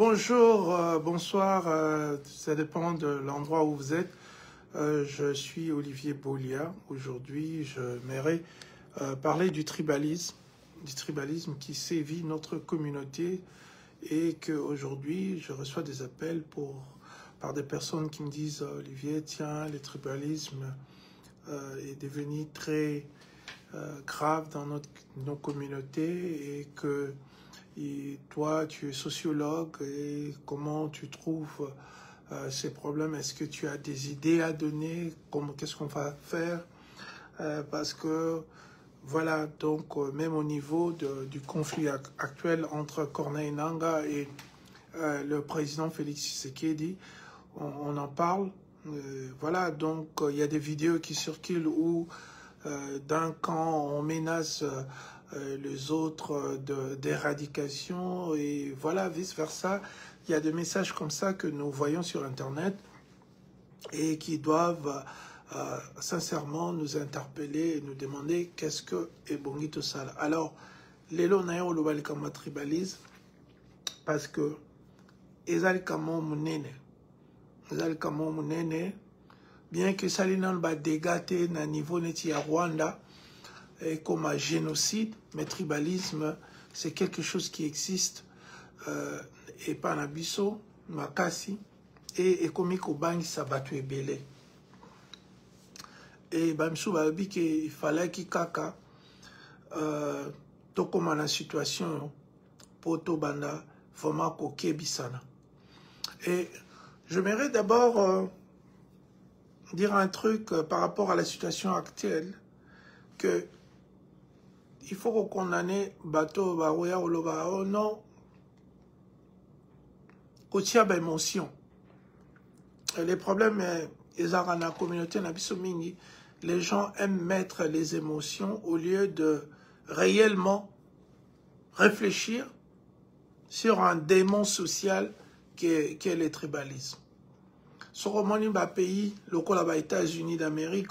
Bonjour, bonsoir, ça dépend de l'endroit où vous êtes. Je suis Olivier Bolia. Aujourd'hui, je m'aimerais parler du tribalisme qui sévit notre communauté et qu'aujourd'hui, je reçois des appels par des personnes qui me disent « Olivier, tiens, le tribalisme est devenu très grave dans nos communautés et que toi, tu es sociologue et comment tu trouves ces problèmes? Est-ce que tu as des idées à donner? Qu'est-ce qu'on va faire? Parce que, voilà, donc même au niveau du conflit actuel entre Corneille Nangaa et le président Félix Tshisekedi, on en parle. Voilà, donc il y a des vidéos qui circulent où d'un camp on menace les autres d'éradication et voilà, vice-versa. Il y a des messages comme ça que nous voyons sur Internet et qui doivent sincèrement nous interpeller et nous demander qu'est-ce que est Bongito Sala. Alors, lelo na yo loba likama tribalisme parce que ezali kamo munene. Ezali kamo munene, bien que ça n'a pas dégâté na niveau neti ya Rwanda, comme un génocide, mais tribalisme, c'est quelque chose qui existe et pas na biso, makasi, et comme Kobangi Sabatu et Belé. Et Bamsou a dit qu'il fallait qu'il kaka tout comme la situation pour Tobanda, vraiment koké bisana. Et j'aimerais d'abord dire un truc par rapport à la situation actuelle, que il faut qu'on condamne bateau baroya ou loba oh non kotia ba émotion. Les problèmes ils ont dans la communauté na biso mingi, les gens aiment mettre les émotions au lieu de réellement réfléchir sur un démon social qui est le tribalisme. Sur un pays, local les États-Unis d'Amérique,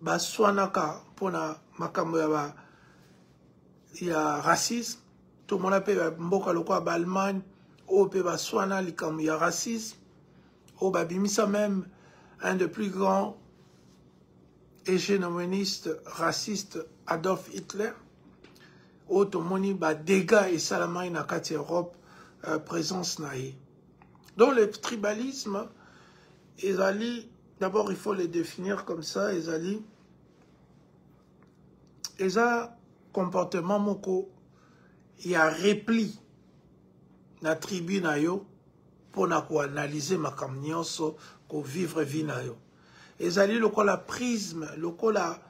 baswanaka pona makambo ya racisme, tout le monde appelle mboka lokola ba Allemagne, ou pe baswana likambo ya racisme, ou babimisa même un des plus grands hégémonistes racistes, Adolf Hitler, ou tout le monde ba dégâts et salamai na kati Europe présence naïe. Donc le tribalisme, d'abord il faut les définir comme ça, ils ont comportement moko, il y a repli na tribu na yo pour na ko analyser makam nyonso ko vivre vie na yo. Ezali lokola prisme, lokola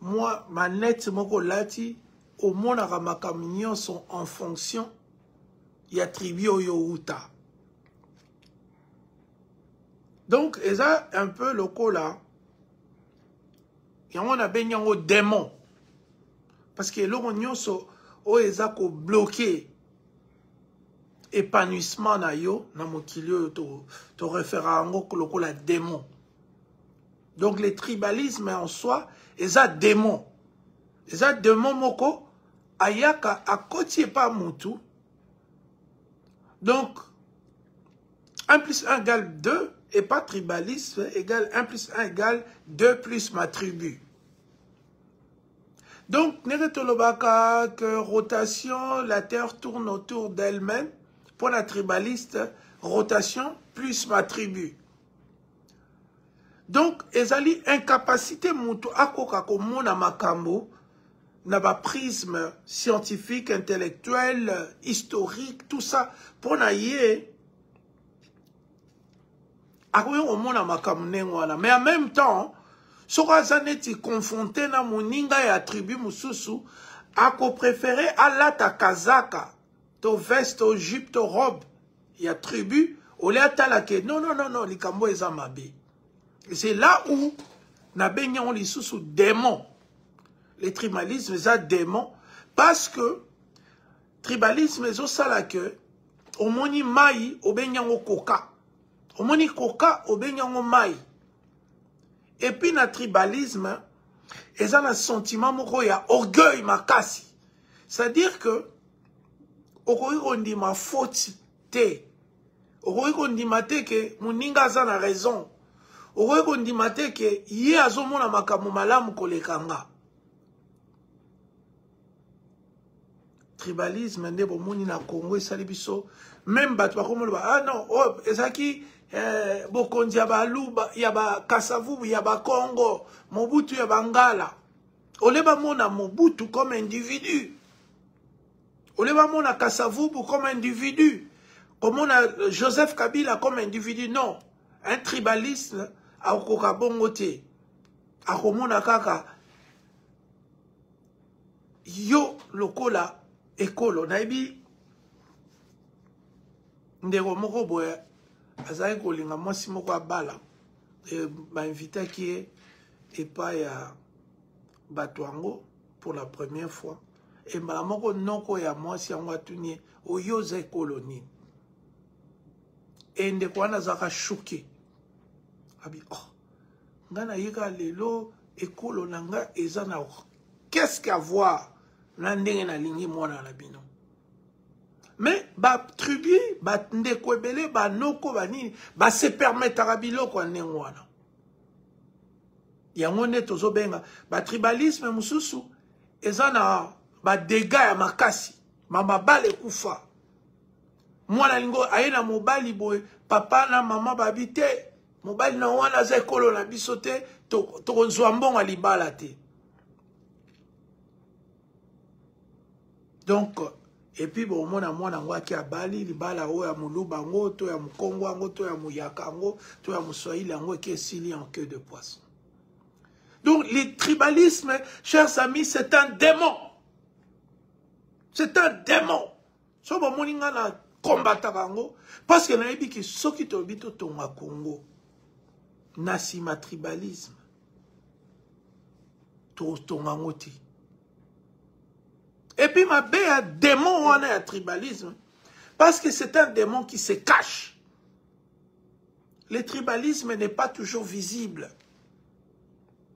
moi manette moko lati au mona ka makam nyonso en fonction ya tribu oyo uta. Donc eza un peu lokola yango na benyango démon. Parce que l'on nyonso o eza ko bloquer épanouissement na yo na mokili to référa ngo lokola démon. Donc le tribalisme en soi eza démon. Eza démon moko ayaka akoti pa mutu. Donc 1 plus 1 égale 2 et pas tribalisme égale 1 plus 1 égale 2 plus ma tribu. Donc, Neretolobaka, que rotation, la Terre tourne autour d'elle-même. Pour la tribaliste, rotation plus ma tribu. Donc, ezali incapacité mutu akoka ko mona makambo, na ba prisme scientifique, intellectuel, historique, tout ça, pour na yé, akoyo ko mona makambo nengwana. Mais en même temps, Sora zaneti confronté na moninga ya tribu mususu, ako préféré ala ta kazaka, to veste, to jupe, to robe, ya tribu, ole atala ke, non, likambo eza mabe. Et c'est là où, na benyan li susu démon. Le tribalisme eza démon, parce que, tribalisme ezo sala ke, omoni mai, obenyango koka. Omoni koka, obenyango mai. Et puis, na tribalisme, ils ont un sentiment moko ya orgueil makasi. C'est-à-dire que, okoki kondima faute te. Okoki kondima te ke moninga aza na raison. Okoki kondima te ke ye azomona makambo malamu koleka nga. Tribalisme nde bomoni na Congo esali biso. Même bato bakomona ba ah non, oh ezaki bokonzi ya baluba ya ba Kasavubu ya ba Congo, Mobutu ya Bangala. Oleba mona Mobutu comme individu. Oleba mona Kasavubu comme individu. Comme on a Joseph Kabila comme individu, non. Un tribalisme a okoka bongote. A komona kaka yo lokola ekolo naibi ndeko moko boye azali kolinga mwasi moko abala ba invité qui est pas ya bato yango pour la première fois et mbala moko noko ya mwasi yango atunie oyo za ekolo nini et ndeko wana azaka choqué abi oh ngana yika lelo ekolo nanga eza na qu'est-ce qu'à voir na ndenge na lingi mwana na bino mais ba tribu ba ndeko ebele ba noko ba nini ba se permettre biloko ndenge wana yango nde tozobenga ba tribalisme mususu eza na ba dégâts ya makasi mama bale kufa mwana lingo ayena mobali boye papa na mama babite mobali na wana za ekolo na biso te tokozwa mbongo libala te. Donc et puis bon mona mwana ngwa ki abali libala o ya muluba ngo to ya mukongo ngo to ya muyaka ngo to ya muswahili ngo ki esili en queue de poisson. Donc le tribalisme, chers amis, c'est un démon. C'est un démon. So ba moninga na combattre ngo parce que na yebi ki soki to bito tonga Congo nasima tribalisme to tonga ngoti. Et puis ma bé a démon on a tribalisme parce que c'est un démon qui se cache. Le tribalisme n'est pas toujours visible.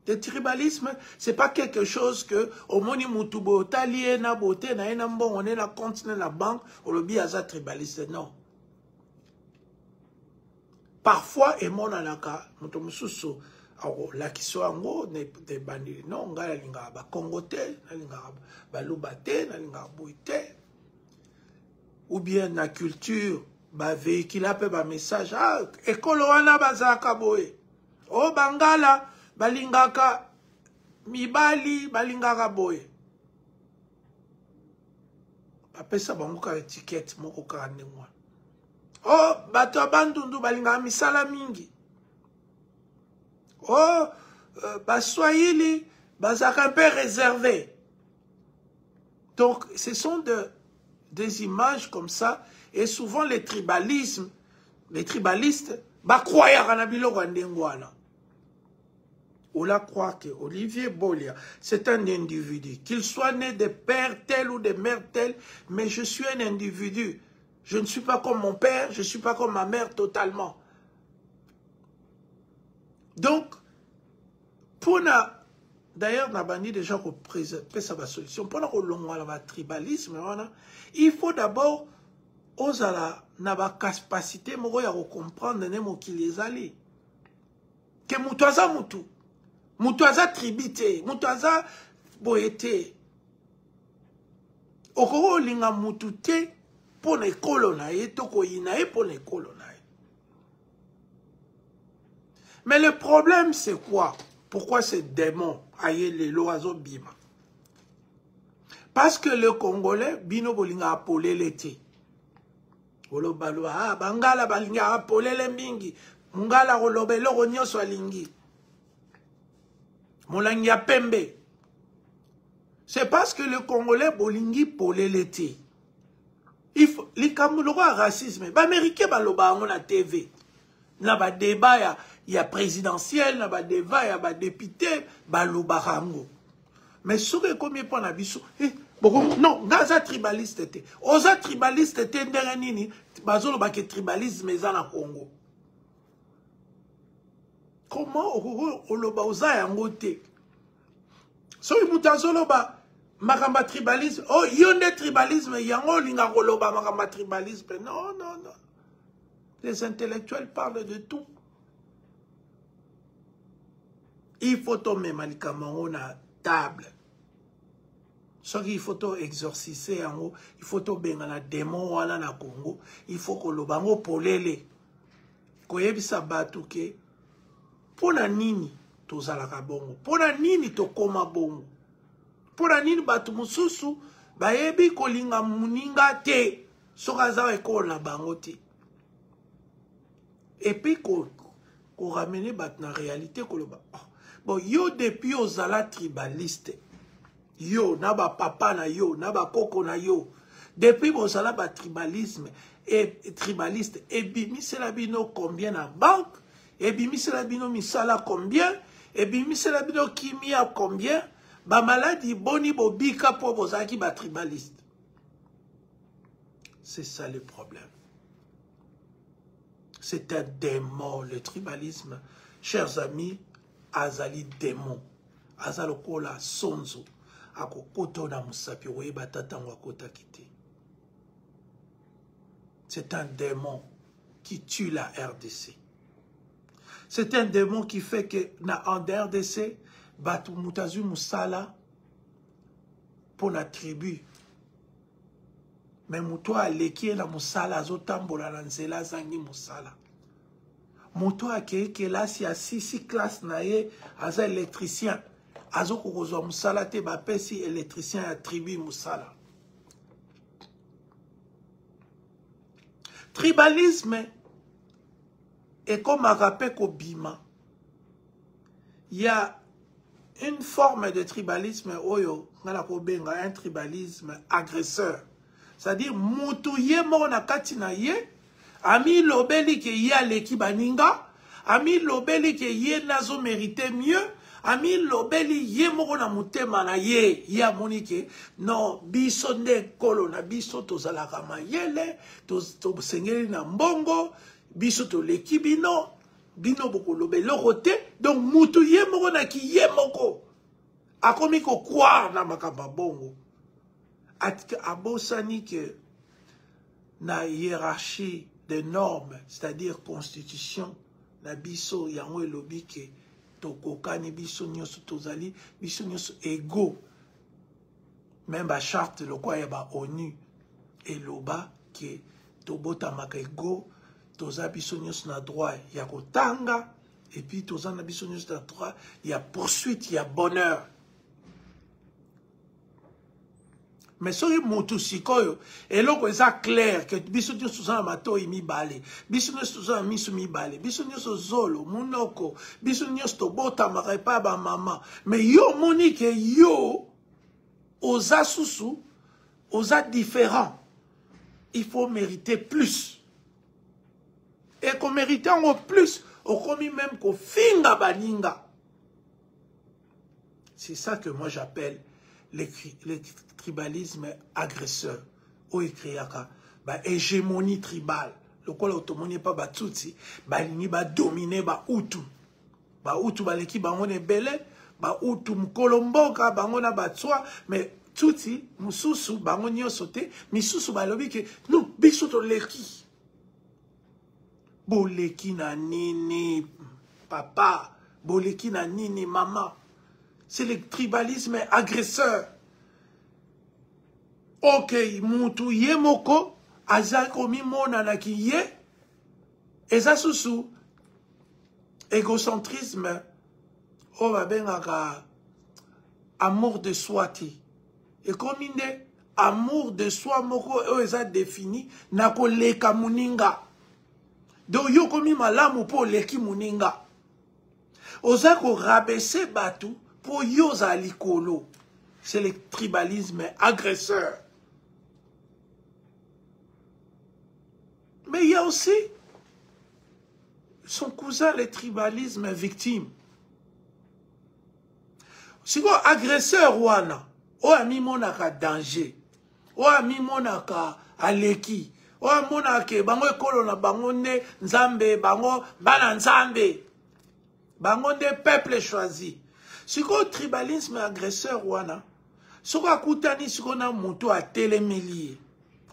Le tribalisme, c'est pas quelque chose que au moni mutubo talie na beauté na ena mbon on est la compte na la banque ou le biaza tribaliste non. Parfois et mon anaka mutomususu la kiso ango ne de bandi non ngala linga ba kongote na linga ba lubate na linga boite ou bien na culture ba véhicule pe ba message ah ekolo wana bazaka boye o bangala balingaka mibali balingaka boye apesa bango ka étiquette moko ka ndengwa oh bato abandundu balingaka misala mingi oh baswahili bazaka un peu réservé. Donc ce sont des images comme ça et souvent les tribalistes ba croire na biloko ndengwana. On la croit que Olivier Bolia, c'est un individu. Qu'il soit né de père tel ou de mère tel, mais je suis un individu. Je ne suis pas comme mon père, je ne suis pas comme ma mère totalement. Donc, pour d'ailleurs, on a banni déjà qu'on présente sa solution. Pour le tribalisme, il faut d'abord, na capacité, de comprendre qui les allie. Que moutoisa moutou. Moutoisa tribité, moutoisa boyete. Okoro linga moutouté pour les colonaïs, toko inaï pour les colonaïs. Mais le problème c'est quoi? Pourquoi ces démons aïe les loiseaux bima? Parce que le Congolais, bino bolinga apolé l'été. Olo balwa, ah, bangala balinga apolé le mingi. Mungala rolobe lo ronyo swalingi. Molangia pembe. C'est parce que le Congolais bolingi polé l'été. Il faut, les Camerounais racisme. Ba américain baloba on a TV. Na ba débat ya présidentiel, na ba débat ya ba député baloba rango. Mais ce que comme pour na biso, non, gaza tribaliste était. Oza tribaliste était ndenge nini, bazolo ba ke tribalisme eza na Congo. Comment oloba oza yango te? So imutazolo ba Makamba tribalisme. Oh, yonde tribalisme. Yango linga koloba makamba tribalisme. Non, non, non. Les intellectuels parlent de tout. Il faut tomber malikamango na table. Ce qu'il faut exorciser en haut, il faut tomber dans la démon wana na Congo. Il faut que le bango polele. Koyebisa batu ke. Pona nini tozalaka bongo. Pona nini tokoma bongo. Pona nini batu mususu bayebi kolinga muninga te. Soka zawa ekola bango te. Et puis qu'on ramène la réalité. Bon, yo depuis ozala tribaliste. Yo, naba papa na yo, naba koko na yo. Depuis ozala ba tribalisme et tribaliste. Et bimi la bino combien na banque? Et bimi la bino misala combien? Et bimi la bino kimia combien? Ba maladie boni bobika po bozaki ba tribaliste. C'est ça le problème. C'est un démon, le tribalisme. Chers amis, azali démon. Azalokola sonzo. Akokoto na musapi weba tatango kota kite. C'est un démon qui tue la RDC. C'est un démon qui fait que en RDC, batu mutazu musala pour la tribu. Mais mutoa leki na musala azotambola na nzela zangi musala. Mutoa ke la si a 6 classes na ye aza électricien. Azo kokozwa musala te ba pesi électricien ya tribu musala. Tribalisme est comme un rappel kobima. Il y a une forme de tribalisme oyo ngala kobenga un tribalisme agresseur. C'est-à-dire, moutouye mo na kati na ye, ami lobeli ke ye aleki baninga, ami lobeli ke ye nazo mérité mieux, ami lobeli ye moko na mutema na ye, ye amoni ke, non, biso nde kolo na biso tozalaka mayele, to sengeli na mbongo, biso to leki bino, bino boko lobeli rote, donc moutouye moko na ki ye moko, akomi ko croire na makamba bongo. Abosani que na hiérarchie des normes, c'est-à-dire constitution, na biso yango elobi ke tokokani biso nyoso tozali biso nyoso égaux. Même ba charte le quoi ya ba ONU eloba ke tobota maka égaux, toza biso nyoso na droit ya kotanga et puis toza na biso nyoso na droit ya poursuite ya bonheur. Mais si vous sikoyo, et là, c'est clair que biso nyoso za mato imi bale, biso nyoso za misu mi bale, biso nyoso zolo, munoko, biso nyoso to bota marepa ba mama. Mais yo moni ke yo, oza susu, oza différent. Il faut mériter plus. Et qu'on mérite en plus, on commis même qu'on finga baninga. C'est ça que moi j'appelle le tribalisme agresseur. Ou écriaka, ba hégémonie tribale. Le quoi l'automonie pas ba tutsi, ba lini ba dominer ba utu. Ba utu ba leki ba ngone bele, ba utu mkolomboka ba ngona ba tswa, mais tutsi mususu ba ngonyo sote, misusu ba lobi ke nous biso to leki. Bo leki na nini papa, bo leki na nini maman. C'est le tribalisme agresseur. Ok, mutu ye moko, aza komi mona na ki ye, eza susu, égocentrisme, o babengaka amour de soi ti. Et comme inde, amour de soi moko, o eza défini, na ko leka muninga. Donc yo komi malamu po leki muninga. Oza ko rabaisser batu, pour yoza likolo, c'est le tribalisme agresseur. Mais il y a aussi son cousin, le tribalisme victime. Si vous agresseur wana, o ami monaka danger, o ami monaka aleki, o monaka bango ekolo na bango ne nzambe, bango bana nzambe, bango ne peuple choisi. Si vous tribalisme agresseur wana, Soko akutani sikona moto a télémélié.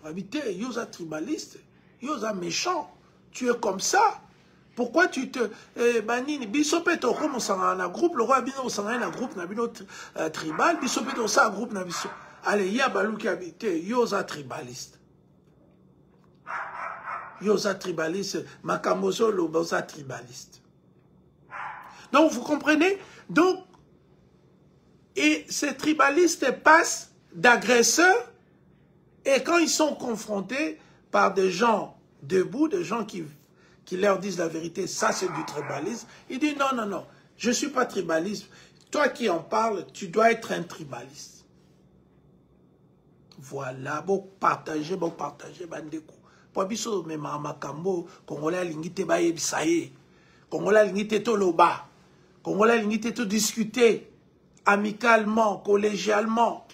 Habité, yoza tribaliste, yoza méchant. Tu es comme ça. Pourquoi tu te banini bisope to comme on na groupe le roi bino on na groupe na bino tribal bisope to ça groupe na biso. Allez, ya baluki habité, yoza tribaliste. Yoza tribaliste, makamoso loboza tribaliste. Donc vous comprenez? Donc et ces tribalistes passent d'agresseurs et quand ils sont confrontés par des gens debout, des gens qui leur disent la vérité, ça c'est du tribalisme, ils disent non, non, non, je ne suis pas tribaliste. Toi qui en parles, tu dois être un tribaliste. Voilà, bon partager, bandeko. Pour biso me makambo, Congolais lingite ba yebisaye. Congolais lingite to loba. Congolais lingite to discuter amicalement, collégialement.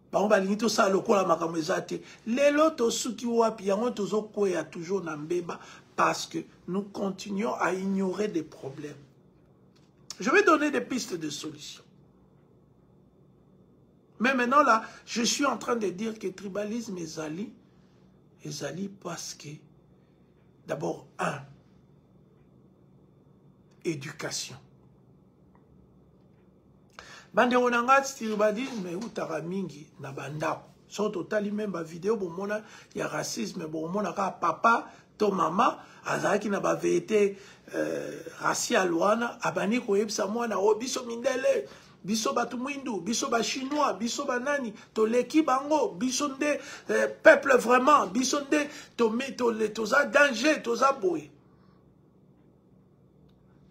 Par exemple, tout ça, le quoi la makamezate. Les lotos suki wapi, yango tozo koya toujours na mbeba parce que nous continuons à ignorer des problèmes. Je vais donner des pistes de solutions. Mais maintenant là, je suis en train de dire que tribalisme est zali parce que d'abord éducation. Bande onanga tribalisme utara mingi na bandako. So totali même ba vidéo bomona ya racisme bomona ka papa to mama azaki na ba vérité raciale wana abani ko yebisa mwana o biso mindele biso batu mwindu biso ba chinois biso banani to leki bango biso nde peuple vraiment biso nde to za danger to za boy.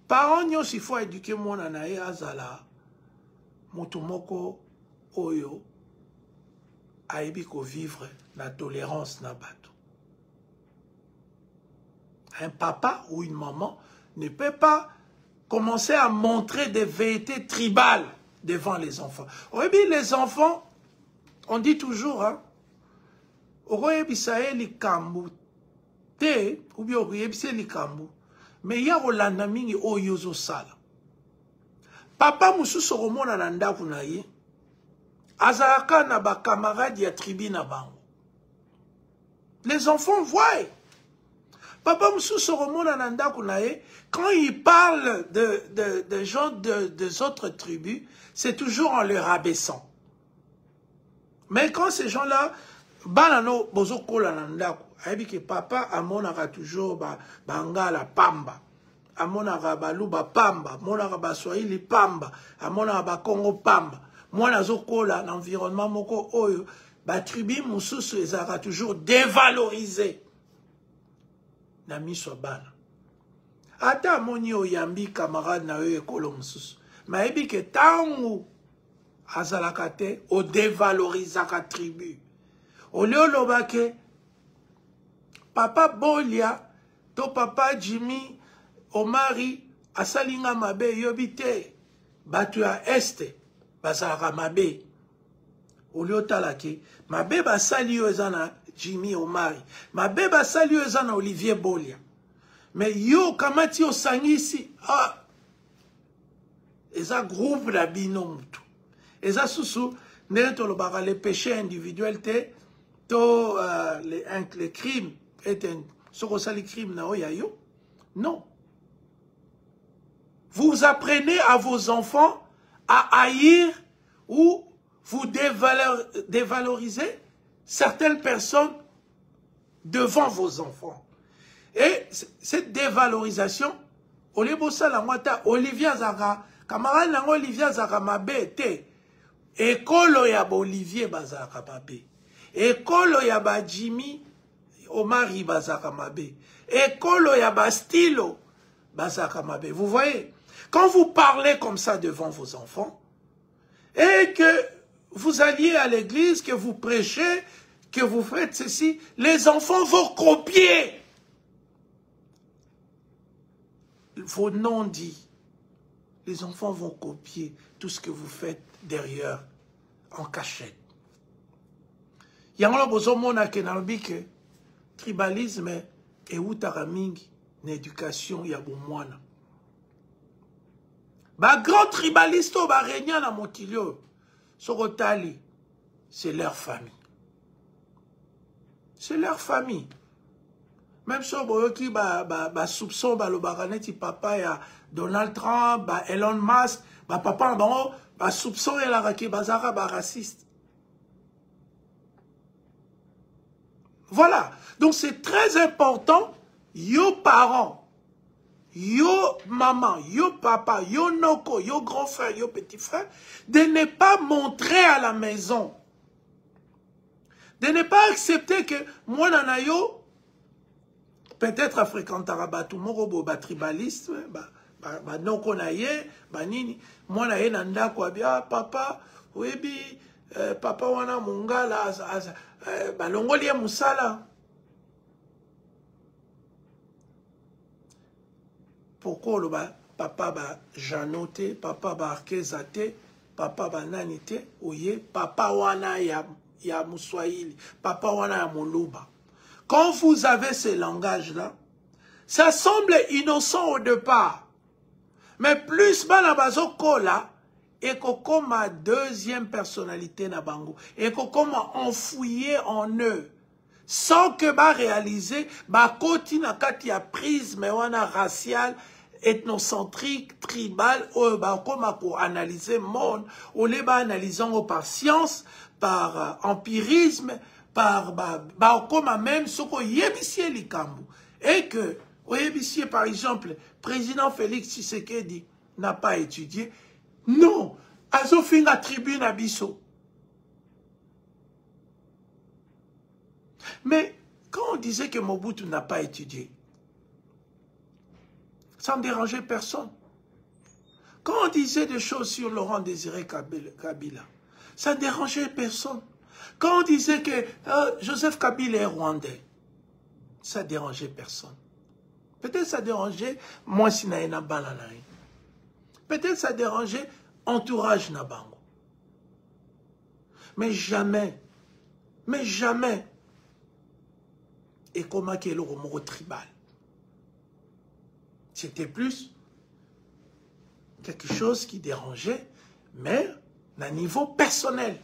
Parents nyonso il faut éduquer mwana na ye azala motumoko oyo aibi ko vivre la tolérance na bato. Un papa ou une maman ne peut pas commencer à montrer des vérités tribales devant les enfants. Oui, les enfants, on dit toujours, hein, ou bien mais il y a Rolanda mingi oyozo sala. Papa mususu romona na ndaku na ye azalaka na ba camarades ya tribu na bango. Les enfants voient. Papa mususu romona na ndaku na ye quand il parle de gens des autres tribus, c'est toujours en les rabaissant. Mais quand ces gens-là banano bozokola na ndaku, ayebi ke papa amonaka toujours bangala pamba. Amonaka baluba pamba, monaka baswahili pamba, amonaka bakongo pamba. Moi nazokola l'environnement moko oyo, ba tribu mususu ezaka toujours dévalorisé. Na miso bana. Ata moni oyambi camarade na yo ekolo mususu. Mayebi ke tangu azalaka te o dévalorisaka tribu. Oleo lobake papa Bolia to papa Jimmy Omari asalinga mabe yobite batu ya este bazalaka mabe olio talaki mabe basali yo ezana Jimmy Omari mabe basali yo ezana Olivier Bolia mais yo kamati osangisi eza groupe na bino mutu eza susu ndenge tolobaka les péchés individuels te to les crimes eten soko sali crime na oya yo non. Vous apprenez à vos enfants à haïr ou vous dévalorisez certaines personnes devant vos enfants. Et cette dévalorisation, Olivier Zara, camarade nango Olivier Zara mabe te, ekolo ya Olivier Bazaka mabe, ekolo ya ba Jimmy Omari Bazaka mabe, ekolo ya ba Stilo Bazaka mabe. Vous voyez? Quand vous parlez comme ça devant vos enfants, et que vous alliez à l'église, que vous prêchez, que vous faites ceci, les enfants vont copier vos non-dits. Les enfants vont copier tout ce que vous faites derrière, en cachette. Yango bozo mona ke nalobi ke tribalisme et utara mingi na éducation ya bomwana. Ba grand tribaliste ba régna na motilio. Sokotali, c'est leur famille. C'est leur famille. Même si boyoki soupçon le baraneti papa ya Donald Trump, Elon Musk, papa bango soupçon ya la raki bazara raciste. Voilà. Donc c'est très important, yo parents, yo maman, yo papa, yo noko, yo grand frère, yo petit frère, de ne pas montrer à la maison. De ne pas accepter que moi nanayo peut-être à fréquenter tout moko ba tribaliste ba noko na ye ba nini moi na ye nanda kwa bia papa webi papa wana mungala ba longoli musala. Pourquoi le papa ba janote, papa ba arkezate, papa ba nanite, oye, papa wana ya muswahili, papa wana ya moluba. Quand vous avez ces langages-là, ça semble innocent au départ. Mais plus banabazo kola, et comme ma deuxième personnalité na bango, et comme enfouillé en eux, sans que ba réaliser, ba koti na kati ya prise, mais wana racial, ethnocentrique, tribal, ba comme pour analyser monde, ou les ba analysant par science, par empirisme, par comme même ce qu'on yébissier likambu. Et que, yébissier par exemple, président Félix Tshisekedi n'a pas étudié. Non, Azofin la tribune à Bisso. Mais quand on disait que Mobutu n'a pas étudié, ça ne dérangeait personne. Quand on disait des choses sur Laurent Désiré Kabila, ça ne dérangeait personne. Quand on disait que Joseph Kabila est rwandais, ça ne dérangeait personne. Peut-être ça dérangeait moi si na bananaï. Peut-être ça dérangeait entourage Nabango. Mais jamais, et comment qu'il y a le mot tribal. C'était plus quelque chose qui dérangeait, mais à niveau personnel.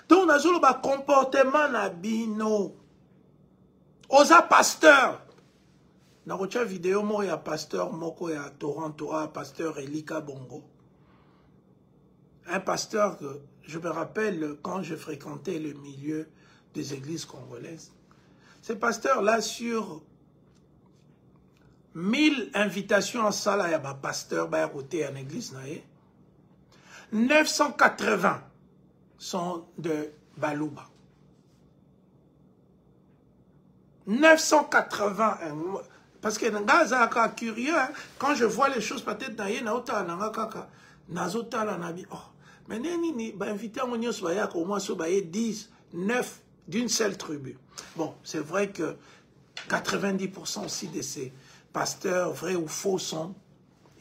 Donc, on a un comportement nabino. Osa pasteur. Dans une vidéo, il y a pasteur Moko et à Toronto, pasteur Elika Bongo. Un pasteur que je me rappelle quand je fréquentais le milieu des églises congolaises. Ce pasteur-là, sur 1000 invitations en salle, il y a un pasteur qui a côté en église. 980 sont de Balouba. 980. Parce que je suis curieux, quand je vois les choses, peut-être dans les mais invité au moins 10, 9 d'une seule tribu. Bon, c'est vrai que 90% aussi de ces pasteurs, vrais ou faux, sont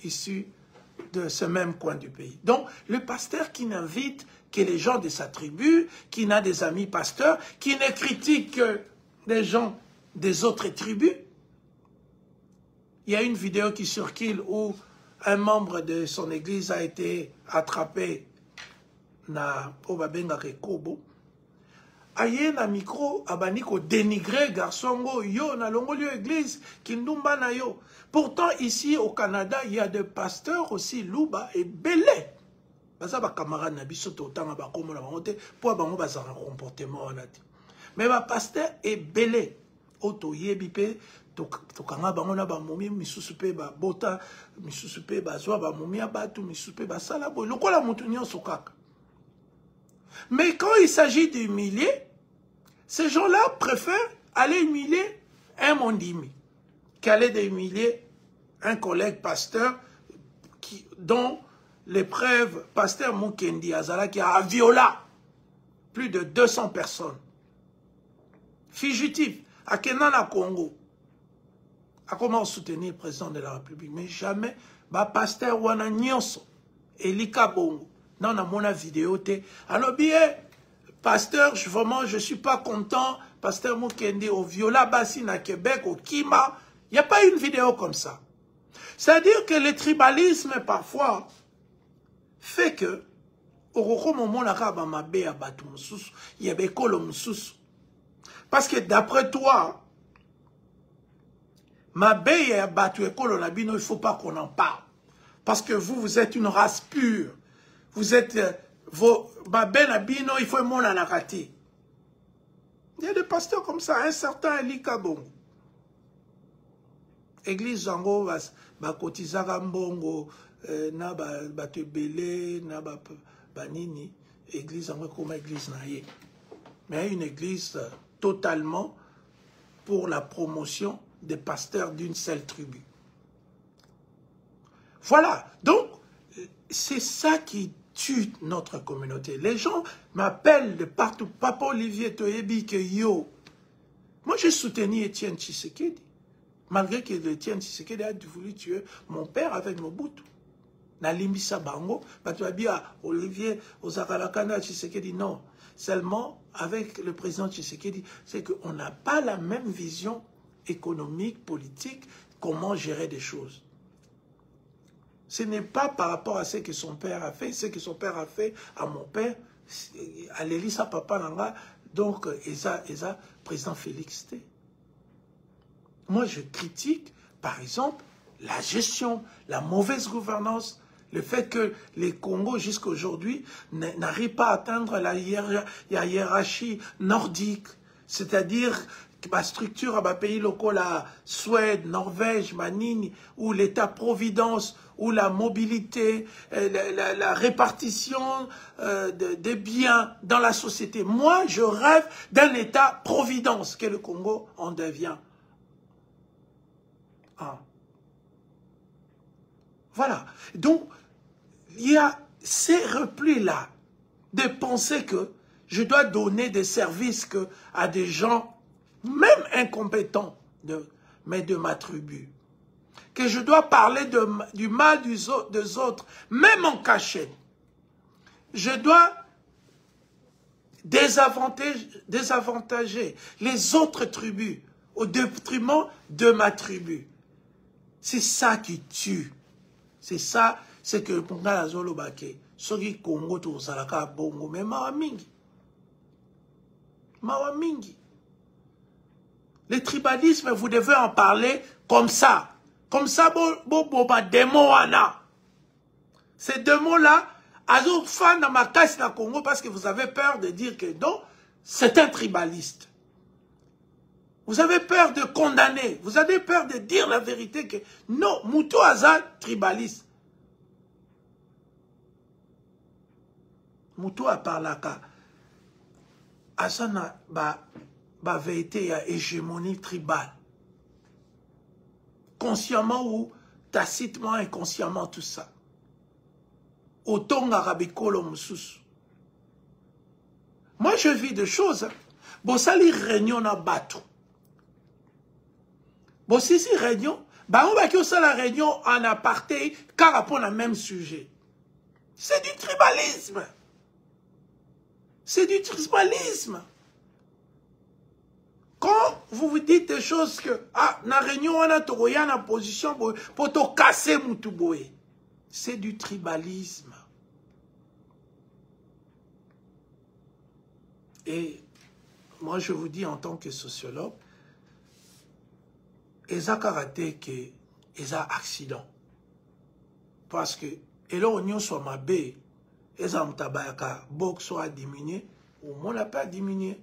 issus de ce même coin du pays. Donc, le pasteur qui n'invite que les gens de sa tribu, qui n'a des amis pasteurs, qui ne critique que les gens des autres tribus. Il y a une vidéo qui circule où un membre de son église a été attrapé na Obabenga Kobo. Aye na micro abani ko dénigrer garçon yo na longolio église kindumba na yo. Pourtant ici au Canada il y a des pasteurs aussi Luba et Belé. Baza ba camarade na biso to tanga ba komo na bango te po bango baza un comportement onati. Mais ba pasteur et Belé auto yebi pe to kanga bango na ba momi misusu pe ba bota misusu pe ba zwa ba momi abatu misusu pe ba sala bo lokola mutu nyonso kaka. Mais quand il s'agit d'humilier, ces gens-là préfèrent aller humilier un mondimi qu'aller d'humilier un collègue pasteur dont l'épreuve, pasteur Mukendi Azala, qui a violé plus de 200 personnes. Fugitif, à Kenana Congo. A comment soutenir le président de la République? Mais jamais, pasteur Wana Nyonso, Elika Bongo. Non, dans mon vidéo, alors bien, pasteur, vraiment, je ne suis pas content, pasteur Mukendi, au Viola Bassine à Québec, au Kima, il n'y a pas une vidéo comme ça. C'est-à-dire que le tribalisme, parfois, fait que au moment il y a des parce que d'après toi, il ne faut pas qu'on en parle. Parce que vous êtes une race pure. Vous êtes... il faut mon anakati. Il y a des pasteurs comme ça, un certain Eli Kabongo. Église Zango, Bakotizaka Mbongo, na Batebele, na Banini, église Zango comme église naïe. Mais une église totalement pour la promotion des pasteurs d'une seule tribu. Voilà, donc c'est ça qui tue notre communauté. Les gens m'appellent de partout. Papa Olivier Toyebi que yo. Moi, j'ai soutenu Étienne Tshisekedi. Malgré que Étienne Tshisekedi a voulu tuer mon père avec Mobutu. Nalimbisa Bango, Olivier Ozakalakana Tshisekedi, non. Seulement, avec le président Tshisekedi, c'est qu'on n'a pas la même vision économique, politique, comment gérer des choses. Ce n'est pas par rapport à ce que son père a fait, ce que son père a fait à mon père, à l'Élisa Papa Nanga, donc, Eza, président Félix T. Moi, je critique, par exemple, la gestion, la mauvaise gouvernance, le fait que les Congos, jusqu'à aujourd'hui, n'arrivent pas à atteindre la hiérarchie nordique, c'est-à-dire ma structure à ma pays locaux, la Suède, Norvège, Manille, où l'État-providence, où la mobilité, la répartition des biens dans la société. Moi, je rêve d'un État-providence, que le Congo en devient. Ah. Voilà. Donc, il y a ces replis-là de penser que je dois donner des services à des gens, même incompétents, mais de ma tribu. Que je dois parler du mal des autres, même en cachette. Je dois désavantager les autres tribus au détriment de ma tribu. C'est ça qui tue. C'est ça, c'est que pour la zolo bake, soki Congo to salaka bongo, mais mawa mingi. Mawa mingi. Le tribalisme, vous devez en parler comme ça. Comme ça, des mots wana. Ces deux mots-là, azo fan dans ma caisse na Congo parce que vous avez peur de dire que non, c'est un tribaliste. Vous avez peur de condamner. Vous avez peur de dire la vérité que non, Moutou Aza tribaliste. Moutou a parlé à Asana ba vérité à hégémonie tribale. Consciemment ou tacitement, inconsciemment, tout ça. Autant arabicolo moussous. Moi, je vis des choses. Bon, ça, les réunions na bateau. Bon, si réunion, bah, on va que ça la réunion en aparté, car rapport au même sujet. C'est du tribalisme. C'est du tribalisme. Quand vous vous dites des choses que, ah, na réunion, on a togoya na position pour te casser Moutouboé. C'est du tribalisme. Et moi, je vous dis en tant que sociologue, ils ont karaté que ils ont accident. Parce que, et là, on soit ma baie, ils ont tabaca, bok soit diminué, ou mon n'a pas diminué,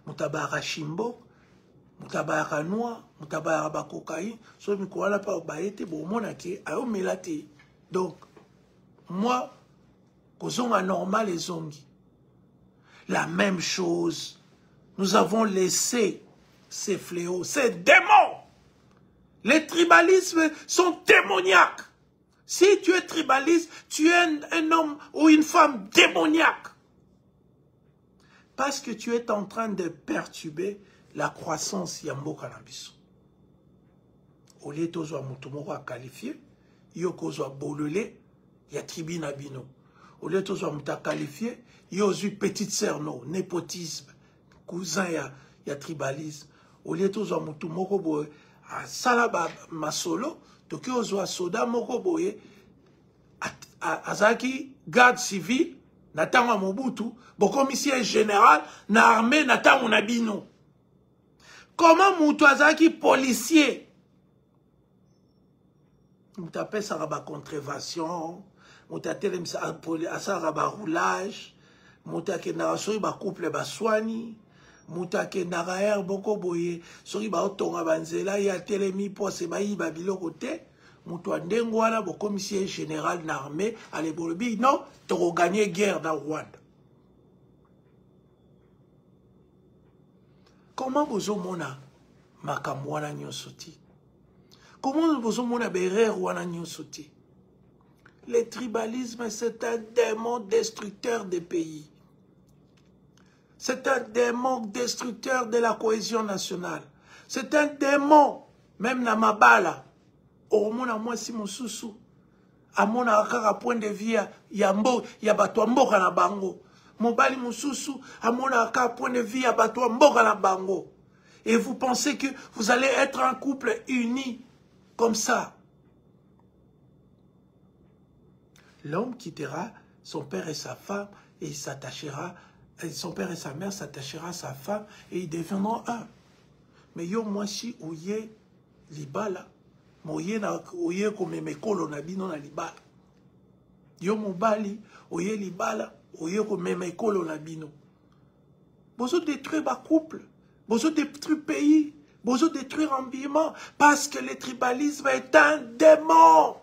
mon tabaca chimbo, mon tabaca noir, mon tabaca cocaïne, soit mon n'a pas baïté, bon, mon a qui a eu mélaté. Donc, moi, causons anormal les zombies. La même chose, nous avons laissé ces fléaux, ces démons. Les tribalismes sont démoniaques. Si tu es tribaliste, tu es un homme ou une femme démoniaque. Parce que tu es en train de perturber la croissance yambo cannabis. Au lieu de toi, mutumoko à qualifier, yoko zo bololé, ya tribi nabino. Au lieu de toi, muta qualifié, yozu petite sœur no, népotisme, cousin ya tribalisme. Au lieu de toi, mutumoko boye, a salaba masolo, toki ozwa soda moko boye, azaki garde civile, Natanga Mobutu, commissaire général, na armée, Natanga Nabino. Comment Moutouazaki policier? Moutapé Saraba contrevention, Moutatelem Saraba roulage, Moutake Narasori ba couple baswani, Moutake Naraer Boko Boye, Sori ba otonga banzela, ya telemi po se ba yi babilo kote. Moutou Ndengwana, bon commissaire général d'armée, à l'Ebolobi, non, tu as gagné guerre dans Rwanda. Comment vous avez makamwana nyosoti? Comment vous avez beré Rwanda nyosoti? Le tribalisme, c'est un démon destructeur des pays. C'est un démon destructeur de la cohésion nationale. C'est un démon, même dans Mabala. Omona mwasi mususu amona kaka point de vue ya bato ya mboka na bango mobali mususu amona kaka point de vue ya bato ya mboka na bango et vous pensez que vous allez être un couple uni comme ça. L'homme quittera son père et sa femme et il s'attachera, son père et sa mère s'attachera à sa femme et ils deviendront un. Mais yo mwasi ouye libala moye na oye komeme kolo na bino na libala. Yo mobali oye libala oye komeme kolo na bino. Bozo détruire ba couple, bozo détruire pays, bozo détruire environnement parce que le tribalisme est un démon.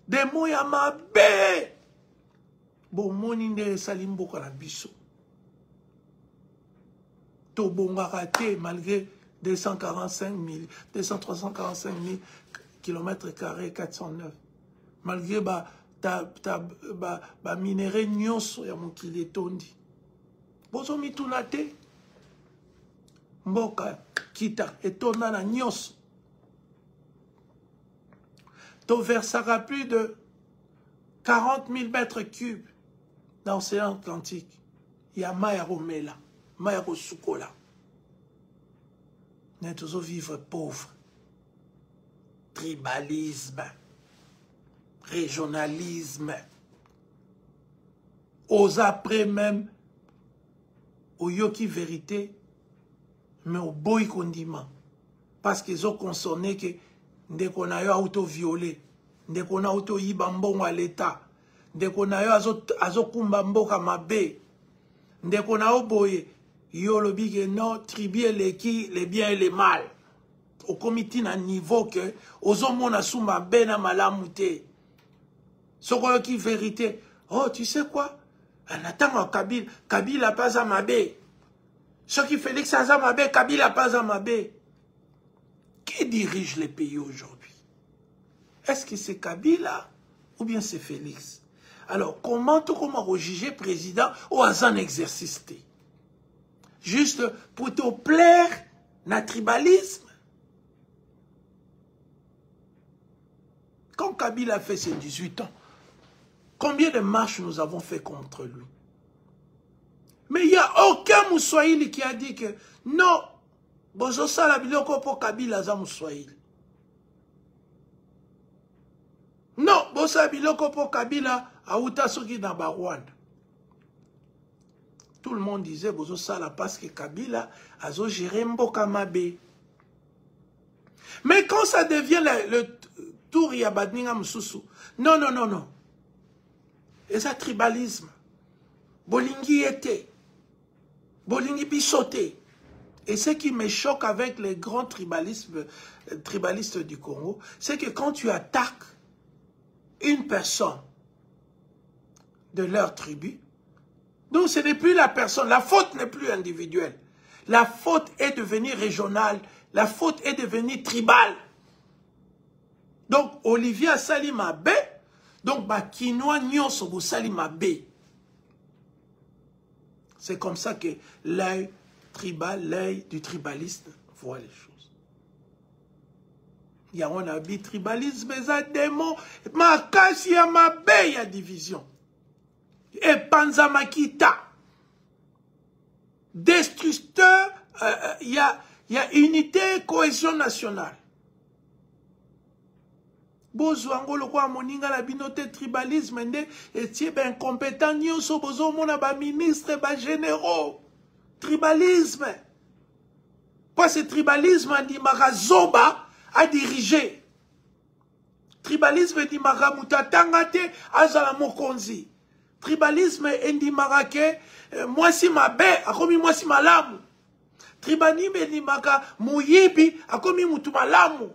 Démon ya mabe. Bon moni nde salimboka na biso. To bonga raté malgré 245 000, 345 000 km², 409. Malgré ba minéré nyonso ya mokili tondi. Bozo mitunate. Mboka kita etona na nyonso. To versera plus de 40 000 mètres cubes dans l'océan Atlantique. Il y a Maya Romela, Maya Rosukola. Nous devons vivre pauvres. Tribalisme, régionalisme, aux après même, au yoki vérité, mais au boy condiment. Parce qu'ils ont consommé que dès qu'on a eu auto-violé, dès qu'on a auto-yibambon à l'État, dès qu'on a eu azokumbambo kamabe, dès qu'on a oboye, yo le big non, tribier les biens et les mal. Au comité à niveau que aux hommes on a sous ma bena malamouté. Ce qui vérité. Oh, tu sais quoi? En attendant Kabila pas à ma baie. Ce qui Félix a ma baie, Kabila pas à ma baie. Qui dirige les pays aujourd'hui? Est-ce que c'est Kabila ou bien c'est Félix? Alors, comment juger président ou à un exercice? Juste pour te plaire, na tribalisme? Quand Kabila a fait ses 18 ans, combien de marches nous avons fait contre lui? Mais il n'y a aucun Moussoïli qui a dit que non, bozo sala biloko pour Kabila za Moussoïli. Non, bozo sala biloko pour Kabila a uta soki na Rwanda. Tout le monde disait bozo sala parce que Kabila a zo géré mboka mabe. Mais quand ça devient le tour Yabadninga Msusu, non, non, non, non. Et ça, tribalisme. Bolingi était. Bolingi bisoté. Et ce qui me choque avec les grands tribalistes du Congo, c'est que quand tu attaques une personne de leur tribu, donc ce n'est plus la personne, la faute n'est plus individuelle. La faute est devenue régionale, la faute est devenue tribale. Donc, Olivier Salima B, donc, Kinoa Nyonso Salima B. C'est comme ça que l'œil tribal, l'œil du tribaliste voit les choses. Il y a un habit tribalisme, mais un démon, Makasi ya Mabe, il y a division. Et Panza Makita, destructeur, il y a unité et cohésion nationale. Bozwango le kwa moninga la binote tribalisme nde etie ben incompétent nyonso bozo mona ba ministre ba généraux. Tribalisme. Pas ce tribalisme dit Zoba a dirigé. Tribalisme dit Mutatangate azala mokonzi. Tribalisme dit ke moi si mabe akomi moi si malamu. Tribalisme dit muyibi akomi mutu malamu.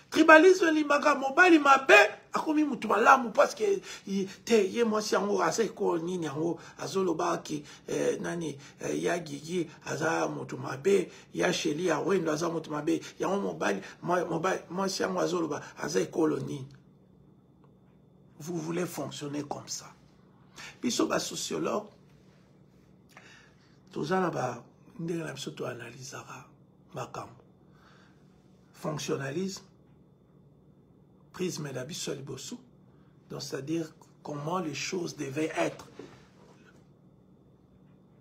Tribalisme dit mobali mabe akomi mutu malamu parce que te ye moi si yango asa ko nini yango azoloba ki nani ya gigi aza mutu mabe ya sheli ya wendo aza mutu mabe yango mobali moi si yango azoloba asa ko nini. Vous voulez fonctionner comme ça. Biso ba sociologue tozala ba ndenge na biso to analysera makambo. Fonctionnalisme prisme d'abisso libosu, donc c'est-à-dire comment les choses devaient être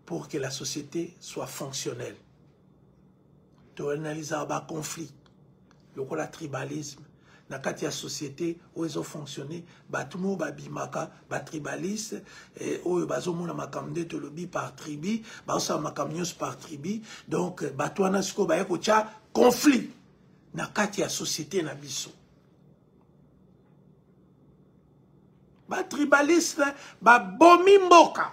pour que la société soit fonctionnelle. Tu analyses un conflit, le tribalisme, dans la société où ils ont fonctionné, tout le monde bimaka, tribaliste, et où ils ont makamde te lobby par tribu, ça makamnios par tribu, donc tout na siko ba ekocha conflit na kati ya société na biso. Tribaliste, bomi mboka.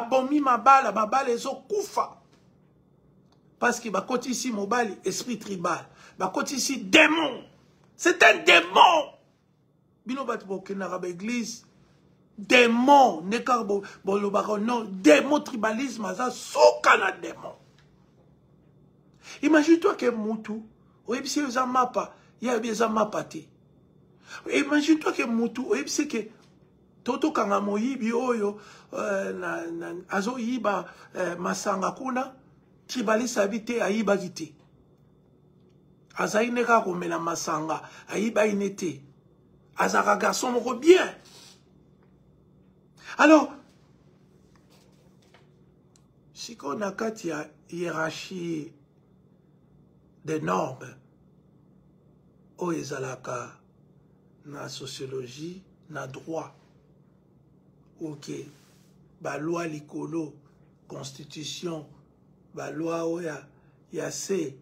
Bomi mabala, les autres koufa. Parce que côté ici, mobile, esprit tribal. Côté ici, démon. C'est un démon. Bino batboke na rabe église. Démon. Non, démon tribalisme, ça, sokana démon. Imagine-toi que Moutou, ou si vous en mapa, il y a des amapati. Imagine-toi que Moutou, c'est que Toto Kangamoyi, Bioyo, Azo Yiba, Masanga Kuna, Tribalis habité à Yiba Gite. Azaïneka Romela Masanga, à Yiba Inete. Azara garçon bien. Alors, si on a une hiérarchie des normes, au Ezalaka, na sociologie, na droit. Ok. Ba loi likolo, constitution, ba loi oya, yase,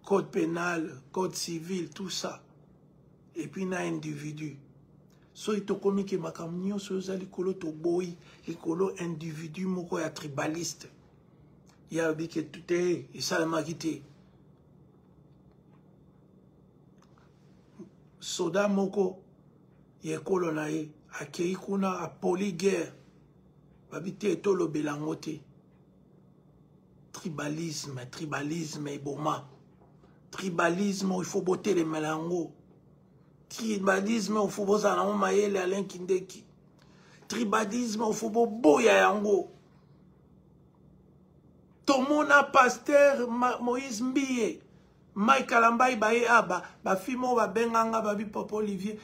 code pénal, code civil, tout ça. Et puis na individu. So ito komi ke makamnyo so za likolo to boy, likolo individu moko ya tribaliste. Ya bi ke tuté, isa la magité. Soda moko ye kolonae akei kuna a polyguerre babite etolo belangote tribalisme eboma tribalisme il faut botter les melango tribalisme il faut bozana mo mayele Alain Kindeki tribalisme il faut boya yango tomona pasteur Moïse Mbiye Mike Alambai bae aba ba fimo ba benganga ba bi Papa Olivier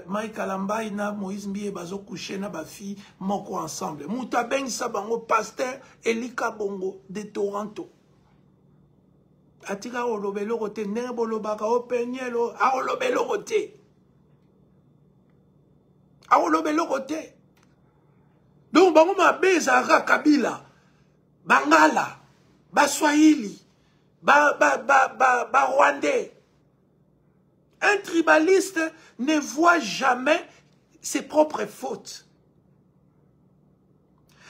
Mike Alambai na Moïse Mbiye bazo coucher na ba fi moko ensemble muta bengisa bango pasteur Elika Bongo de Toronto atika olobelo kote ndenge bolobaka openyelo a olobelo kote donc bango mabeza ka Kabila Bangala Baswahili Rwandais. Un tribaliste ne voit jamais ses propres fautes.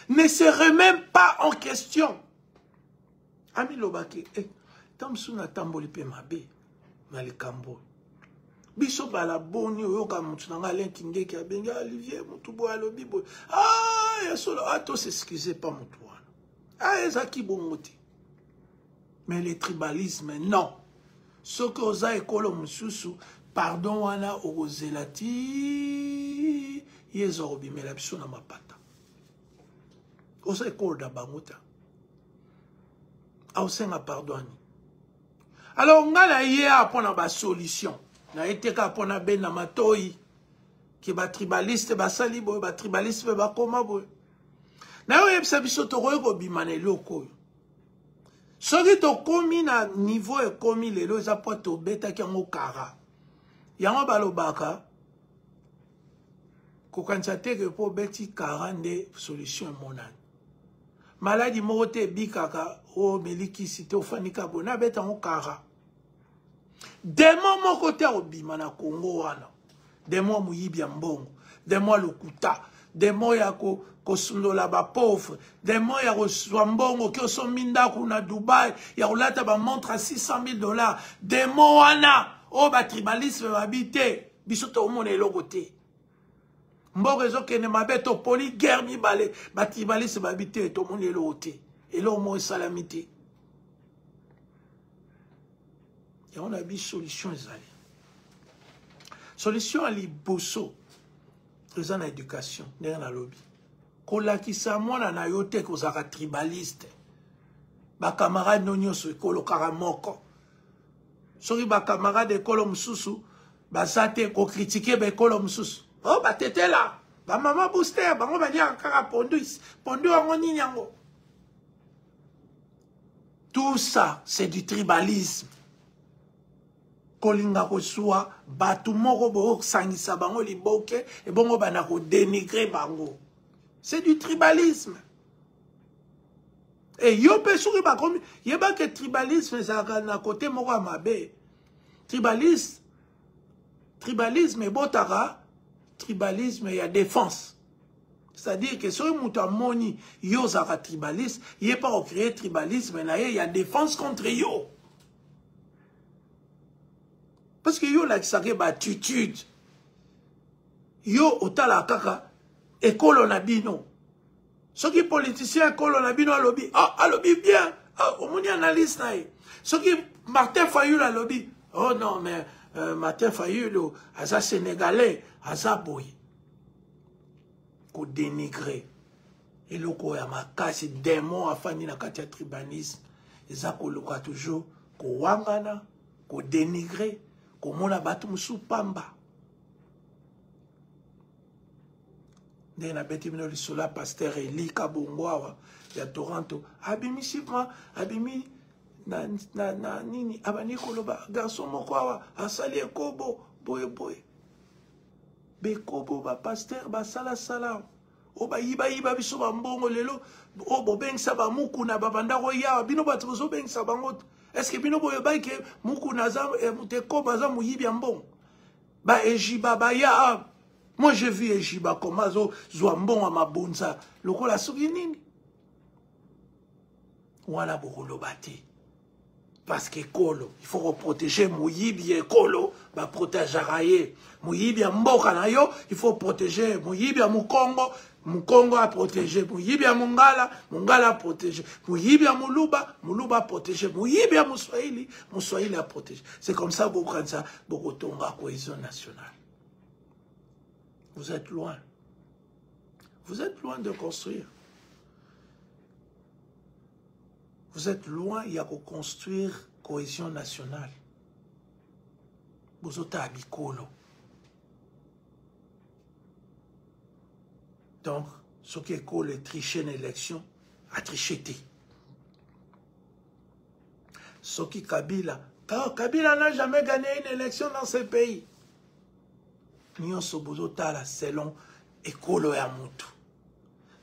Ne se remet pas en question. Ami Lobake, Tamsuna Tamboli pe mabe, Malikambo. Biso bala boni oyoka mutu nanga Alain Kindeki abenga Olivier mutu bo alobi bo. Ah, ya solo ato s'excuser pas mutu wana. Ah, ezaki bongote. Mais les tribalismes, non. Ce que oza ekolo mususu, pardon wana ozelati, yezobi me la biso na mapata. Oza ekolo da banguta. Aosenga pardoni. Alors ngala ye apona ba solution. Na eteka apona ben na matoi ki ba tribaliste ba sali boy ba tribaliste ba koma boy. Na yo yebisa biso to ko bimane loko. Soki to komi na niveau e komi lelo eza po to beta ki yango kara. Yango balobaka ko kanisa teke po beti kara nde solution monane. Maladi moko te bikaka o melikisi te ofanika bona beta yango kara. Demo moko te obima na Congo wana. Demo muyibi ya mbongo, demo lokuta, demo ya kosundola ba pauvre, demo ya koswa mbongo ki osominda kuna Dubai, ya kolata ba montre à $600,000, demo wana o ba tribalisme babite, biso to omona eloko te. Mbongo ezokende mabe to poli guerre mibale, ba tribalisme babite to omona eloko te. Eloko mo esalami te. Et on a vu solution ezali. Solution à liboso. Présent à l'éducation, dans la lobby. Kolakisa mwana na yote kozaka tribaliste. Ba camarade nonyo so ekolo karamoko. Soki ba camarade ekolo mususu, ba sate ko critiquer ba ekolo mususu. Oh ba tete la. Ba mama booster, ba ngo ba dia kaka pondu wango nini yango. Tout ça, c'est du tribalisme. Kolinga kosua batu moko bo sangisa bango liboke et bongo bana ko dénigrer bango. C'est du tribalisme. Et yo pe souri ba komi yeba que tribalisme ça na côté moko amabe. Tribalisme et botara, tribalisme y a défense. C'est-à-dire que si muta moni yo zaka tribalisme, y pas au créer tribalisme na y a défense contre yo. Parce que yo la kisake ba attitude. Yo otala kaka ekolo na bino. Ce qui politicien ekolo na bino alobi, alobi bien. Omoni analyse na ye. Ce qui Martin Fayulu alobi, oh non mais Martin Fayulu asa sénégalais, asa boy. Ko dénigrer. Eloko ya makasi démon afani na kati ya tribalisme. Eza ko loka toujours ko wangana, ko dénigrer. Komona batu musu pamba. Nde na beti mino lisola pasteur Eli Kabongwawa ya Toronto. Abimi sipma, abimi na nini abani koloba garçon moko awa asali ekobo boye. Be kobo ba pasteur ba sala. O ba yiba biso ba mbongo lelo. O bo bengisa ba muku na babanda ko ya bino batu bozo bengisa bango. Est-ce que bino boyo ba ke muku naza muteko baza muyibi ambon ba ejiba ba ya moi j'ai vu ejiba comme zo zwambon a mabunza lokola soki nini wala bokolo bate parce que kolo il faut protéger muyibi ekolo ba protéger raye muyibi mboka na yo il faut protéger muyibi mukongo Mukongo a protégé, Muyibi a Mungala a protégé, Muyibi a Muluba a protégé, Muyibi a Moussoaili a protégé. C'est comme ça, beaucoup tonga cohésion nationale. Vous êtes loin. Vous êtes loin de construire. Vous êtes loin, il y a qu'à construire cohésion nationale. Vous êtes à Bikolo. Donc, ce qui est cool, tricher une élection, a triché. Ce qui Kabila n'a jamais gagné une élection dans ce pays. Nous sommes selon écolo et amutu.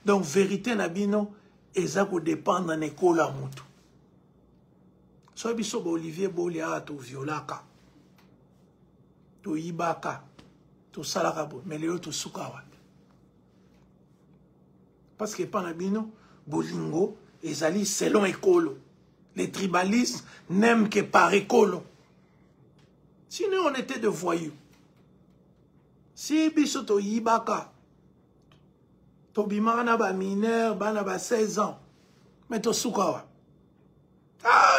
Donc, vérité nabino, ezako dépendre de l'école à mutu. So biso Olivier Bolia to violaka, to ibaka, to salakabo, mais léo to sukawa. Parce que Panabino, Bolingo, ezali selon écolo. Les tribalistes n'aiment que par écolo. Sinon, on était de voyous. Si bisoto yibaka, tobimana ba mineur, bana ba 16 ans, mais to sukawa.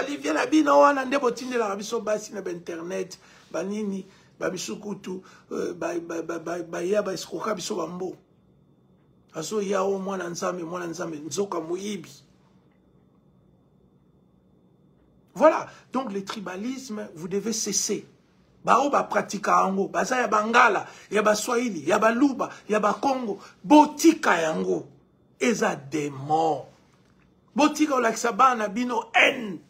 Olivier Labino, on a des bottines de la rabiso basi na internet, banini, babisukutu, ba iskoka biso bambo. Aso yao mwana nzambe nzoka muyibi. Voilà, donc le tribalisme, vous devez cesser. Bao ba pratika yango, baza ya Bangala, ya ba Swahili, ya ba Luba, ya ba Congo, botika yango, eza démon. Botika olakisa bana bino haine.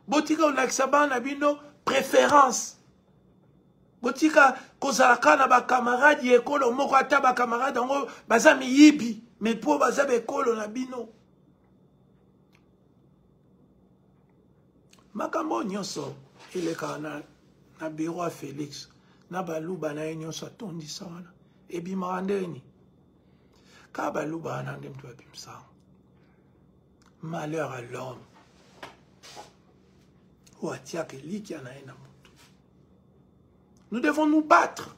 Botika olakisa bana bino préférence. Botika kozalaka na ba camarade ekolo moko ata ba camarade ngo baza miyibi mais po baza be ekolo na bino. Makambo nyonso ileka na bureau Félix na baluba na nyonso atondisa wana ebima ndeni. Ka baluba na ndem to abimsa. Malheur à l'homme. Nous devons nous battre.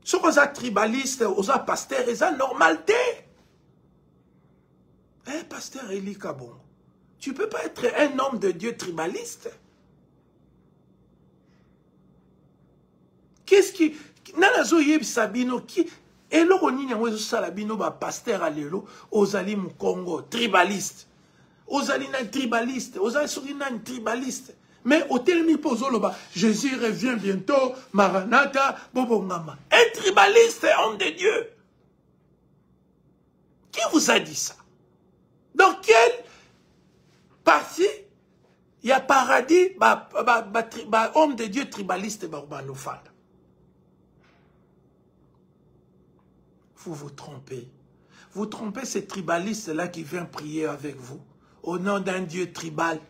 Si on est tribaliste, on est pasteur, c'est normalité. Eh, pasteur Eli Kabon, tu ne peux pas être un homme de Dieu tribaliste. Qu'est-ce qui... Nanazo yeb sabino qui... Et là, on y a salabino ba pasteur à l'élo, aux alim Congo, tribaliste. Aux alim tribaliste, aux alim tribaliste. Mais au tel mi pozoloba, Jésus revient bientôt, Maranatha, Bobongama. Un tribaliste, homme de Dieu. Qui vous a dit ça? Dans quelle partie il y a paradis, homme de Dieu tribaliste, Barbanofal? Vous vous trompez. Vous trompez ces tribalistes-là qui viennent prier avec vous au nom d'un Dieu tribal.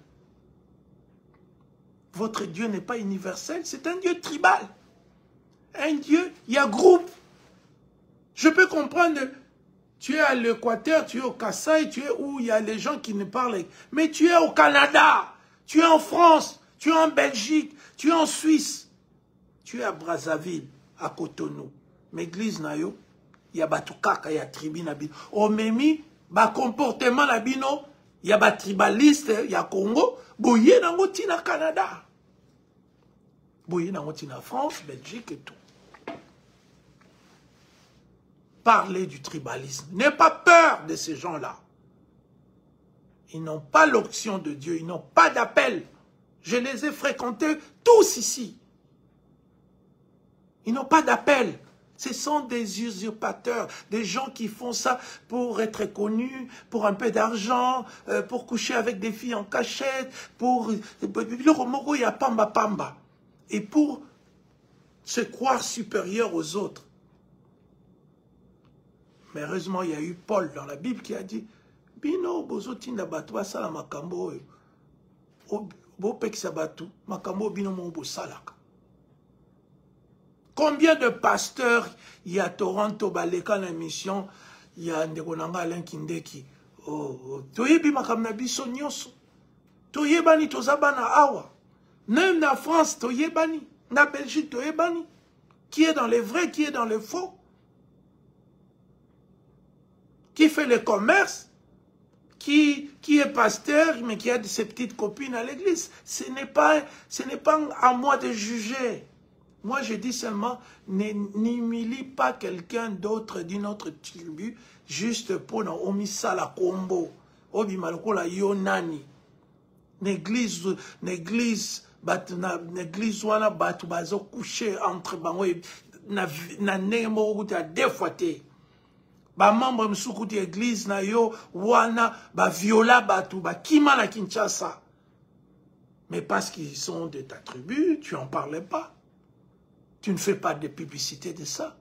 Votre Dieu n'est pas universel, c'est un Dieu tribal. Un Dieu, il y a groupe. Je peux comprendre, tu es à l'Équateur, tu es au Kassai, tu es où il y a les gens qui ne parlent. Mais tu es au Canada, tu es en France, tu es en Belgique, tu es en Suisse, tu es à Brazzaville, à Cotonou. Mais l'église Nayo, il y a batukaka, il y a tribu nabino. Au Memi, ba comportement nabino, il y a ba tribaliste, il y a Congo, boye nango tina Canada. Boye nango tina France, Belgique et tout. Parlez du tribalisme. N'aie pas peur de ces gens-là. Ils n'ont pas l'option de Dieu, ils n'ont pas d'appel. Je les ai fréquentés tous ici. Ils n'ont pas d'appel. Ce sont des usurpateurs, des gens qui font ça pour être connus, pour un peu d'argent, pour coucher avec des filles en cachette, pour et pour se croire supérieur aux autres. Mais heureusement, il y a eu Paul dans la Bible qui a dit Bino bozotinda batwa sala makambo bo pekisa batu makambo bino mo bosalaka. Combien de pasteurs il y a à Toronto, baleka na mission, il y a Ndekonanga Alain Kindeki. Toyebi makamna biso nyonso. Toyebani tozabana awa. Même na France, toyebani. Na Belgique, toyebani. Qui est dans les vrais, qui est dans les faux. Qui fait le commerce. Qui est pasteur, mais qui a ses petites copines à l'église. Ce n'est pas à moi de juger. Moi, je dis seulement, n'humilie pas quelqu'un d'autre d'une autre tribu, juste pour nous omisa la combo. Obimaloko la yonani. L'église wana batu bazo coucher entre bango na nemo kuta défoité. Ba membre msukuti église na yo wana ba viola batu ba kima na Kinshasa. Mais parce qu'ils sont de ta tribu, tu en parlais pas. Tu ne fais pas de publicité de ça.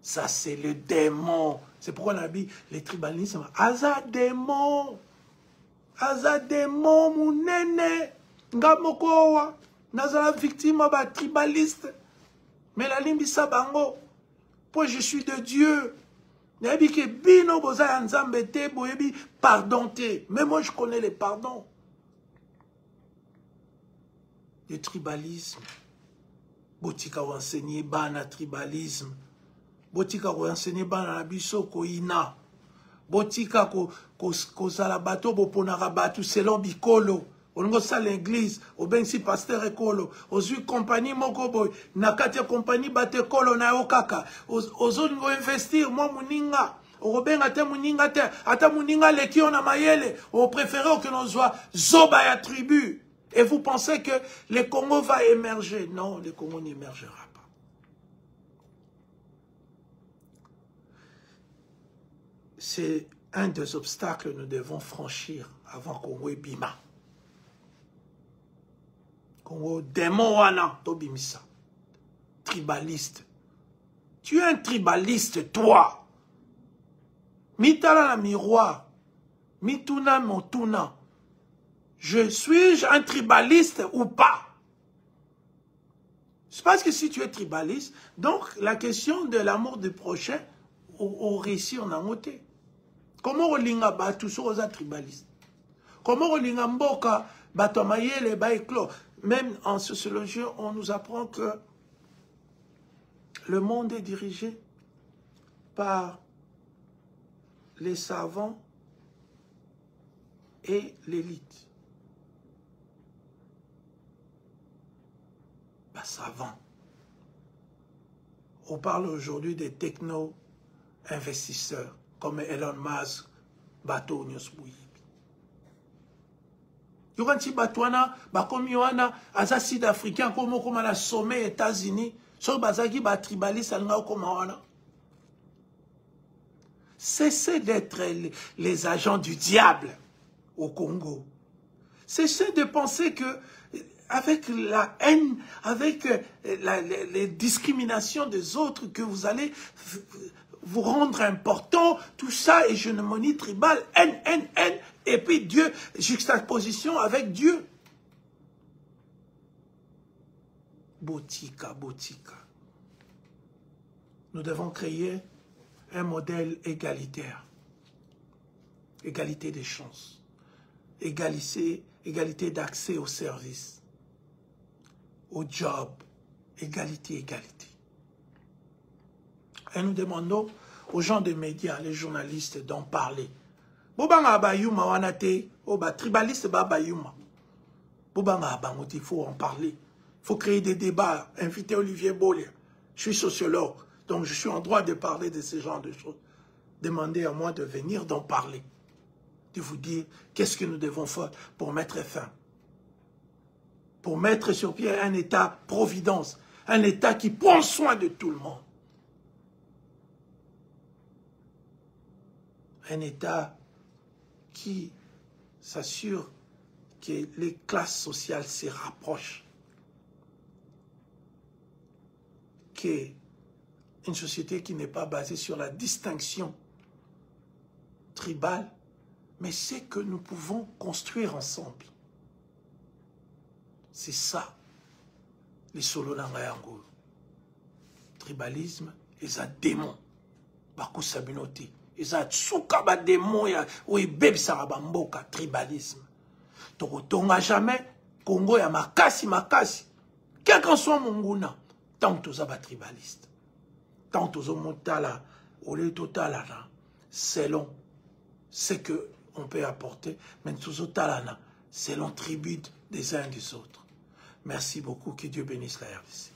Ça, c'est le démon. C'est pourquoi on a dit les tribalistes. Aza démon. Aza démon, mon néné. Ngamokowa. Nazala victime ba tribaliste. Mais la limbisa bango. Pour je suis de Dieu. Nabi ke bino boza nzambete boyebi pardonté. Mais moi, je connais les pardons. Le tribalisme. Botika ou enseigner bana tribalisme. Botika ou enseigner bana biso ko ina. Botika ko sala bato boponara bato selon bikolo. On ça l'église, au ben si pasteur ekolo, aux compagnie moko boy, na katia compagnie bate kolo na okaka. Aux autres ngo investir moi muninga. Au ben ate muninga te, ata muninga leki on a mayele, au préféré que l'on soit zoba ya tribu. Et vous pensez que le Congo va émerger? Non, le Congo n'émergera pas. C'est un des obstacles que nous devons franchir avant Congo et Bima. Congo, démon wana, tobimisa. Tribaliste. Tu es un tribaliste, toi. Mitala la miroir. Mituna montuna. Suis-je un tribaliste ou pas? C'est parce que si tu es tribaliste, donc la question de l'amour du prochain, au récit, on a noté. Comment on linga ba tout ça aux tribalistes? Comment on linga mboka ba tomayele ba éclos? Même en sociologie, on nous apprend que le monde est dirigé par les savants et l'élite. Bah, savants. On parle aujourd'hui des techno-investisseurs comme Elon Musk, bateau Nyosbouyi. Yoganti Batouana, bakomi wana, aza sud-africain, comme on a sommet États-Unis, so bazaki ba tribaliste alanga koma wana. Cessez d'être les agents du diable au Congo. Cessez de penser que avec la haine, avec les discriminations des autres, que vous allez vous rendre important, tout ça, hégémonie tribale, haine, et puis Dieu, juxtaposition avec Dieu. Botika. Nous devons créer un modèle égalitaire. Égalité des chances. Égalité d'accès aux services, au job. Égalité. Et nous demandons aux gens des médias, les journalistes, d'en parler. Bobanga abayuma wanate, oba tribaliste babayuma. Bobanga abangote, il faut en parler. Il faut créer des débats, inviter Olivier Bolia. Je suis sociologue, donc je suis en droit de parler de ce genre de choses. Demandez à moi de venir d'en parler. De vous dire qu'est-ce que nous devons faire pour mettre fin. Pour mettre sur pied un État-providence, un État qui prend soin de tout le monde. Un État qui s'assure que les classes sociales se rapprochent. Une société qui n'est pas basée sur la distinction tribale, mais c'est que nous pouvons construire ensemble. C'est ça, les Solonangayango. Tribalisme, ils ont démon. Bakou Sabinote. Ils ont tsuka ba démon ya oibeb sarabamboka tribalisme. Tokotonga jamais Congo ya makasi. Quel qu'en soit monguna, tant que ba tribaliste. Tant que motala, ole totala, selon ce que on peut apporter, mais tout talana, selon tribut des uns et des autres. Merci beaucoup, que Dieu bénisse la RDC.